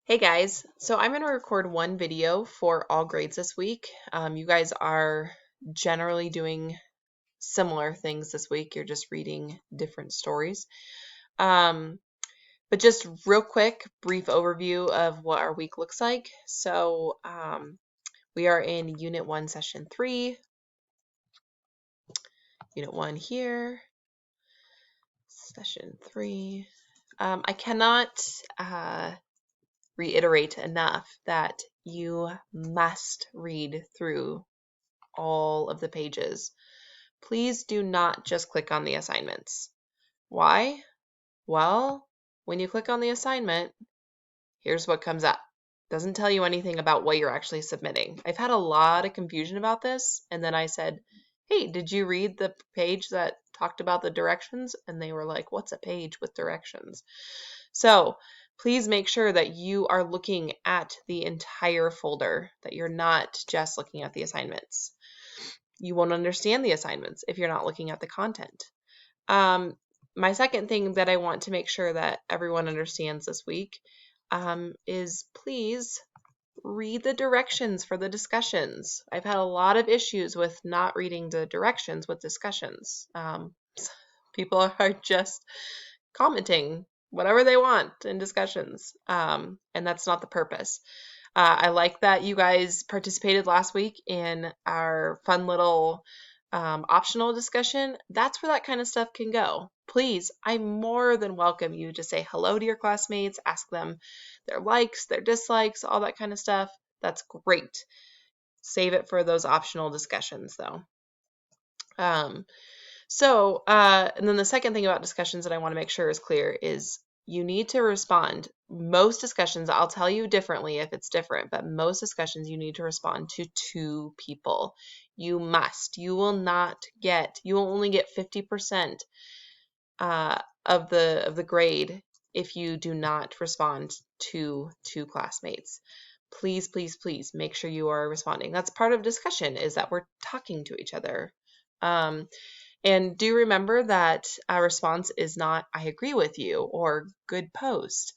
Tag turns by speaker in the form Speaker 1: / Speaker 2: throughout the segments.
Speaker 1: Hey guys, so I'm going to record one video for all grades this week. You guys are generally doing similar things this week. You're just reading different stories. But just real quick, brief overview of what our week looks like. So we are in Unit 1, Session 3. Unit 1 here, Session 3. I cannot reiterate enough that you must read through all of the pages. Please do not just click on the assignments. Why? Well, when you click on the assignment, here's what comes up. Doesn't tell you anything about what you're actually submitting. I've had a lot of confusion about this, and then I said, hey, did you read the page that talked about the directions? And they were like, what's a page with directions? So please make sure that you are looking at the entire folder, that you're not just looking at the assignments. You won't understand the assignments if you're not looking at the content. My second thing that I want to make sure that everyone understands this week is please read the directions for the discussions. I've had a lot of issues with not reading the directions with discussions. People are just commenting whatever they want in discussions, and that's not the purpose. I like that you guys participated last week in our fun little optional discussion. That's where that kind of stuff can go. Please, I more than welcome you to say hello to your classmates, ask them their likes, their dislikes, all that kind of stuff. That's great. Save it for those optional discussions, though. And then the second thing about discussions that I want to make sure is clear is you need to respond. Most discussions, I'll tell you differently if it's different, but most discussions you need to respond to 2 people. You must. You will only get 50% of the grade if you do not respond to 2 classmates. Please, please, please make sure you are responding. That's part of discussion, is that we're talking to each other. And do remember that a response is not, I agree with you, or good post.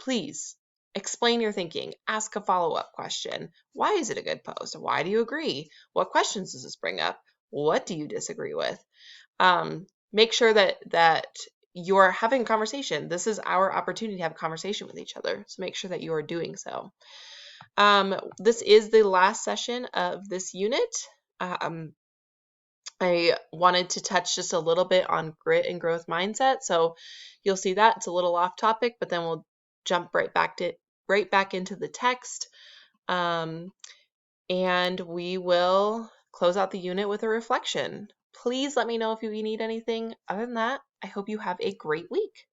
Speaker 1: Please explain your thinking. Ask a follow-up question. Why is it a good post? Why do you agree? What questions does this bring up? What do you disagree with? Make sure that you're having a conversation. This is our opportunity to have a conversation with each other. So make sure that you are doing so. This is the last session of this unit. I wanted to touch just a little bit on grit and growth mindset. So you'll see that it's a little off topic, but then we'll jump right back into the text. And we will close out the unit with a reflection. Please let me know if you need anything. Other than that, I hope you have a great week.